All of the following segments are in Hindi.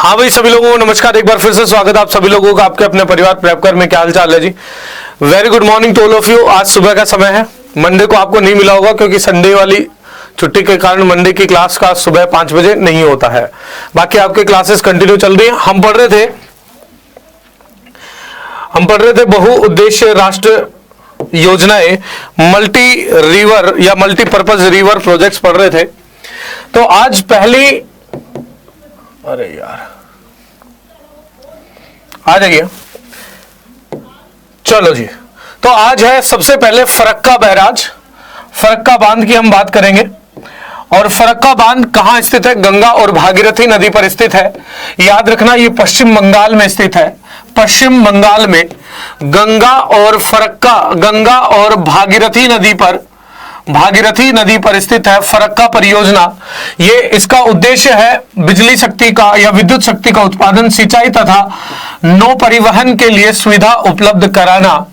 हाँ भाई, सभी लोगों को नमस्कार। एक बार फिर से स्वागत है आप सभी लोगों का आपके अपने परिवार प्रेपकर में। क्या हाल चाल है जी? Very good morning to all of you. आज सुबह का समय है। मंडे को आपको नहीं मिला होगा क्योंकि संडे वाली छुट्टी के कारण मंडे की क्लास का सुबह 5 बजे नहीं होता है। बाकी आपके क्लासेस कंटिन्यू चल रही है। हम पढ़ रहे थे बहुउद्देश्य राष्ट्र योजनाएं, मल्टी रिवर या मल्टीपर्पज रिवर प्रोजेक्ट्स पढ़ रहे थे। तो आज पहली, अरे यार आ जाइए, चलो जी। तो आज है सबसे पहले फरक्का बैराज, फरक्का बांध की हम बात करेंगे। और फरक्का बांध कहां स्थित है? गंगा और भागीरथी नदी पर स्थित है। याद रखना, ये पश्चिम बंगाल में स्थित है। पश्चिम बंगाल में गंगा और भागीरथी नदी पर स्थित है फरक्का परियोजना। ये इसका उद्देश्य है बिजली शक्ति का या विद्युत शक्ति का उत्पादन, सिंचाई तथा नौ परिवहन के लिए सुविधा उपलब्ध कराना।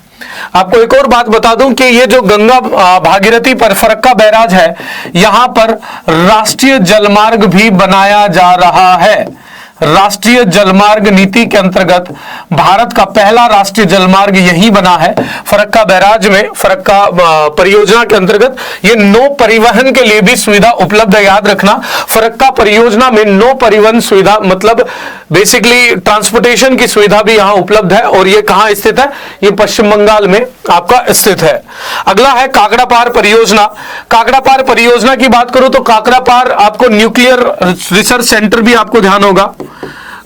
आपको एक और बात बता दूं कि ये जो गंगा भागीरथी पर फरक्का बैराज है, यहां पर राष्ट्रीय जलमार्ग भी बनाया जा रहा है। राष्ट्रीय जलमार्ग नीति के अंतर्गत भारत का पहला राष्ट्रीय जलमार्ग यही बना है। फरक्का बैराज में, फरक्का परियोजना के अंतर्गत ये नौ परिवहन के लिए भी सुविधा उपलब्ध है। याद रखना, फरक्का परियोजना में नौ परिवहन सुविधा मतलब बेसिकली ट्रांसपोर्टेशन की सुविधा भी यहां उपलब्ध है। और ये कहां स्थित है? ये पश्चिम बंगाल में आपका स्थित है। अगला है काकड़ापार परियोजना। काकड़ापार परियोजना की बात करूं तो काकड़ापार आपको न्यूक्लियर रिसर्च सेंटर भी आपको ध्यान होगा।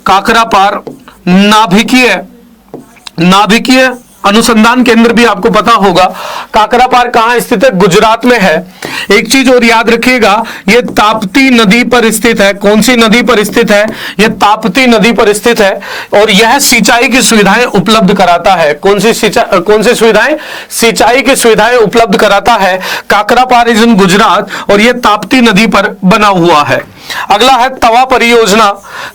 काकड़ापार नाभिकीय अनुसंधान केंद्र भी आपको पता होगा। काकड़ापार कहां स्थित है? गुजरात में है। एक चीज और याद रखिएगा, यह ताप्ती नदी पर स्थित है। कौन सी नदी पर स्थित है? यह ताप्ती नदी पर स्थित है। और यह सिंचाई की सुविधाएं उपलब्ध कराता है। कौन सी सुविधाएं? सिंचाई की सुविधाएं उपलब्ध कराता है। काकड़ापार इज इन गुजरात और यह ताप्ती नदी पर बना हुआ है। अगला है तवा परियोजना।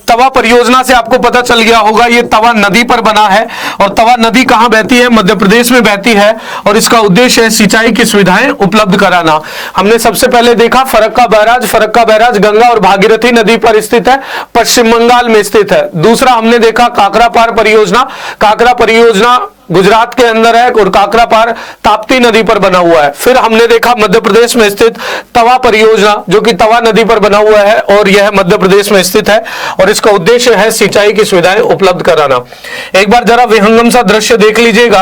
तवा परियोजना से आपको पता चल गया होगा, यह तवा नदी पर बना है। और तवा नदी कहां बहती है? मध्य प्रदेश में बहती है। और इसका उद्देश्य है सिंचाई की सुविधाएं उपलब्ध कराना। हमने सबसे पहले देखा फरक्का बैराज। फरक्का बैराज गंगा और भागीरथी नदी पर स्थित है, पश्चिम बंगाल में स्थित है। दूसरा हमने देखा काकड़ापार परियोजना। काकड़ा परियोजना गुजरात के अंदर है और काकड़ापार ताप्ती नदी पर बना हुआ है। फिर हमने देखा मध्य प्रदेश में स्थित तवा परियोजना, जो कि तवा नदी पर बना हुआ है और यह मध्य प्रदेश में स्थित है। और इसका उद्देश्य है सिंचाई की सुविधाएं उपलब्ध कराना। एक बार जरा विहंगम सा दृश्य देख लीजिएगा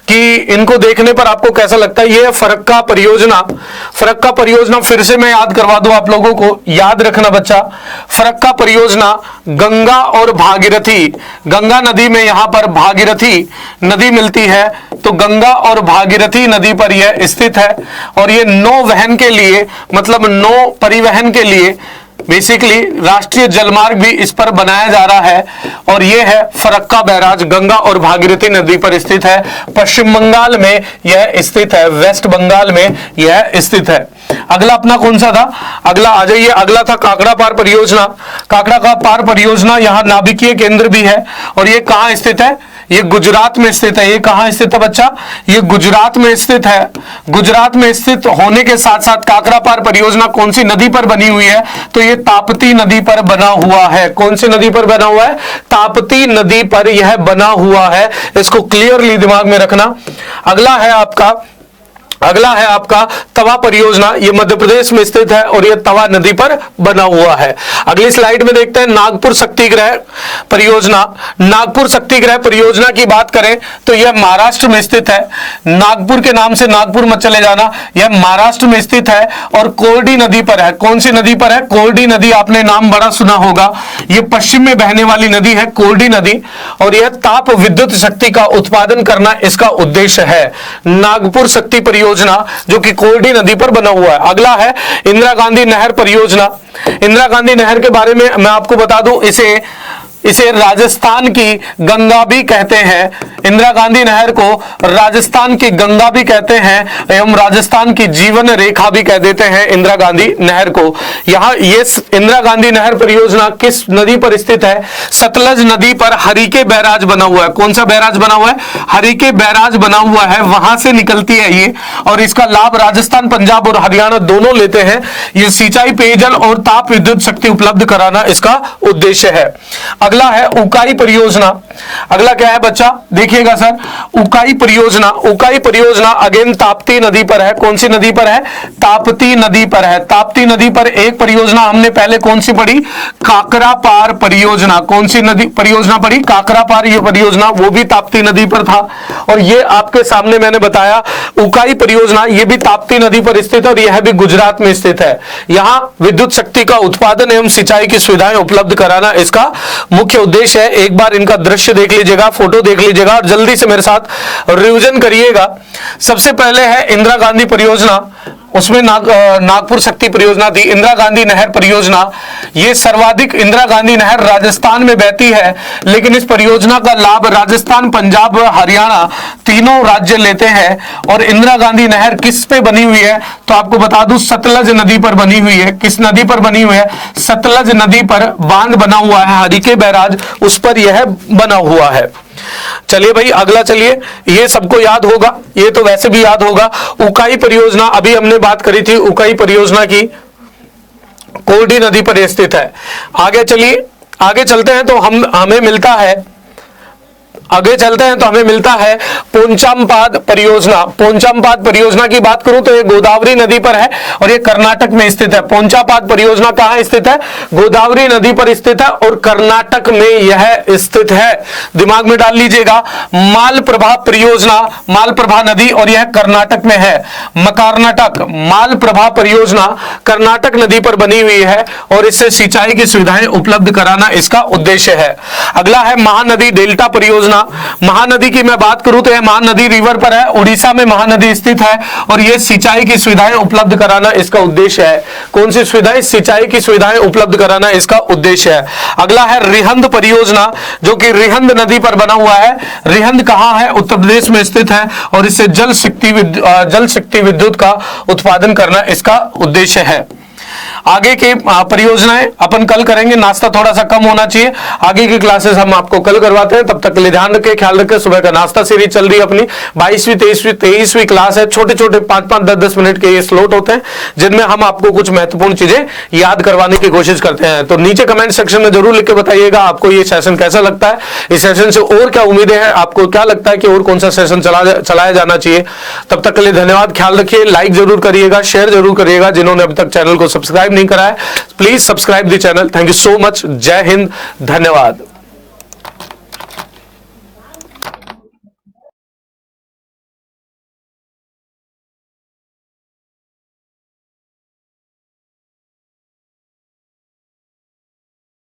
कि इनको देखने पर आपको कैसा लगता है। यह फरक्का परियोजना। फरक्का परियोजना फिर से मैं याद करवा दूं आप लोगों को, याद रखना बच्चा। फरक्का परियोजना गंगा और भागीरथी, गंगा नदी में यहां पर भागीरथी नदी मिलती है, तो गंगा और भागीरथी नदी पर यह स्थित है। और यह नौ वहन के लिए मतलब नौ परिवहन के लिए बेसिकली राष्ट्रीय जलमार्ग भी इस पर बनाया जा रहा है। और यह है फरक्का बैराज, गंगा और भागीरथी नदी पर स्थित है। पश्चिम बंगाल में यह स्थित है, वेस्ट बंगाल में यह स्थित है। अगला अपना कौन सा था? अगला आ जाइए, अगला था काकड़ापार परियोजना। काकड़ापार परियोजना यहां नाभिकीय केंद्र भी है। और यह कहां स्थित है? ये गुजरात में स्थित है। ये कहां स्थित है बच्चा? ये गुजरात में स्थित है। गुजरात में स्थित होने के साथ साथ काकड़ापार परियोजना कौन सी नदी पर बनी हुई है? तो ये ताप्ती नदी पर बना हुआ है। कौन सी नदी पर बना हुआ है? ताप्ती नदी पर यह बना हुआ है। इसको क्लियरली दिमाग में रखना। अगला है आपका तवा परियोजना। ये मध्य प्रदेश में स्थित है और यह तवा नदी पर बना हुआ है। अगली स्लाइड में देखते हैं नागपुर शक्तिगृह परियोजना। नागपुर शक्तिगृह परियोजना की बात करें तो यह महाराष्ट्र में स्थित है। नागपुर के नाम से नागपुर मत चले जाना, यह महाराष्ट्र में स्थित है और कोरडी नदी पर है। कौन सी नदी पर है? कोरडी नदी, आपने नाम बड़ा सुना होगा। यह पश्चिम में बहने वाली नदी है, कोरडी नदी। और यह ताप विद्युत शक्ति का उत्पादन करना इसका उद्देश्य है। नागपुर शक्ति परियोजना जो कि कोरडी नदी पर बना हुआ है। अगला है इंदिरा गांधी नहर परियोजना। इंदिरा गांधी नहर के बारे में मैं आपको बता दूं, इसे राजस्थान की गंगा भी कहते हैं। इंदिरा गांधी नहर को राजस्थान की गंगा भी कहते हैं एवं राजस्थान की जीवन रेखा भी कह देते हैं इंदिरा गांधी नहर को। यहाँ ये इंदिरा गांधी नहर परियोजना किस नदी पर स्थित है? सतलज नदी पर हरिके बैराज बना हुआ है। कौन सा बैराज बना हुआ है? हरिके बैराज बना हुआ है, वहां से निकलती है ये। और इसका लाभ राजस्थान, पंजाब और हरियाणा दोनों लेते हैं। ये सिंचाई, पेयजल और ताप विद्युत शक्ति उपलब्ध कराना इसका उद्देश्य है। अगला है उकाई परियोजना। अगला क्या है बच्चा, देखिएगा सर, उकाई परियोजना। उकाई परियोजना अगेन ताप्ती नदी पर है। कौन सी नदी पर है? ताप्ती नदी पर है। ताप्ती नदी पर एक परियोजना हमने पहले कौन सी पढ़ी? काकरापार परियोजना। कौन सी नदी परियोजना पढ़ी? काकरापार ये परियोजना, वो भी ताप्ती नदी पर था। और ये आपके सामने मैंने बताया उकाई परियोजना, ये भी ताप्ती नदी पर स्थित है और यह भी गुजरात में स्थित है। यहां विद्युत शक्ति का उत्पादन एवं सिंचाई की सुविधाएं उपलब्ध कराना इसका मुख्य उद्देश्य है। एक बार इनका दृश्य देख लीजिएगा, फोटो देख लीजिएगा और जल्दी से मेरे साथ रिवीजन करिएगा। सबसे पहले है इंदिरा गांधी परियोजना, उसमें नागपुर शक्ति परियोजना थी। इंदिरा गांधी नहर परियोजना, ये सर्वाधिक इंदिरा गांधी नहर राजस्थान में बहती है, लेकिन इस परियोजना का लाभ राजस्थान, पंजाब, हरियाणा तीनों राज्य लेते हैं। और इंदिरा गांधी नहर किस पे बनी हुई है? तो आपको बता दूं, सतलज नदी पर बनी हुई है। किस नदी पर बनी हुई है? सतलज नदी पर बांध बना हुआ है, हरिके बैराज, उस पर यह बना हुआ है। चलिए भाई अगला, चलिए, ये सबको याद होगा, ये तो वैसे भी याद होगा। उकाई परियोजना अभी हमने बात करी थी, उकाई परियोजना की कोल्डी नदी पर स्थित है। आगे चलिए, आगे चलते हैं तो हमें मिलता है, आगे चलते हैं तो हमें मिलता है पोंचामपाद परियोजना। पोंचामपाद परियोजना की बात करूं तो ये गोदावरी नदी पर है और ये कर्नाटक में स्थित है। पोंचामपाद परियोजना कहां स्थित है? गोदावरी नदी पर स्थित है और कर्नाटक में यह स्थित है। दिमाग में डाल लीजिएगा, मालप्रभा परियोजना, मालप्रभा नदी, और यह कर्नाटक में है। कर्नाटक मालप्रभा परियोजना कर्नाटक नदी पर बनी हुई है और इससे सिंचाई की सुविधाएं उपलब्ध कराना इसका उद्देश्य है। अगला है महानदी डेल्टा परियोजना। महानदी की मैं बात करूं तो यह महानदी रिवर पर है, उड़ीसा में महानदी स्थित है और यह सिंचाई की सुविधाएं उपलब्ध कराना इसका उद्देश्य है। कौन सी सुविधाएं? सिंचाई की सुविधाएं उपलब्ध कराना इसका उद्देश्य है। अगला है रिहंद परियोजना, जो कि रिहंद नदी पर बना हुआ है। रिहंद कहां है? उत्तर प्रदेश में स्थित है और इससे जल शक्ति विद्युत का उत्पादन करना इसका उद्देश्य है। आगे की परियोजनाएं अपन कल करेंगे, नाश्ता थोड़ा सा कम होना चाहिए। आगे की क्लासेस हम आपको कल करवाते हैं, तब तक के लिए ध्यान रखें, ख्याल रखें। सुबह का नाश्ता सीरीज चल रही है अपनी, 22वीं 23वीं क्लास है। छोटे छोटे 5-5 10-10 मिनट के ये स्लॉट होते हैं, जिनमें हम आपको कुछ महत्वपूर्ण चीजें याद करवाने की कोशिश करते हैं। तो नीचे कमेंट सेक्शन में जरूर लिख के बताइएगा आपको ये सेशन कैसा लगता है, इस सेशन से और क्या उम्मीदें हैं, आपको क्या लगता है कि और कौन सा सेशन चलाया जाना चाहिए। तब तक के लिए धन्यवाद, ख्याल रखिए, लाइक जरूर करिएगा, शेयर जरूर करिएगा। जिन्होंने अभी तक चैनल को सब्सक्राइब नहीं करा है, please subscribe the channel. Thank you so much. जय हिंद, धन्यवाद।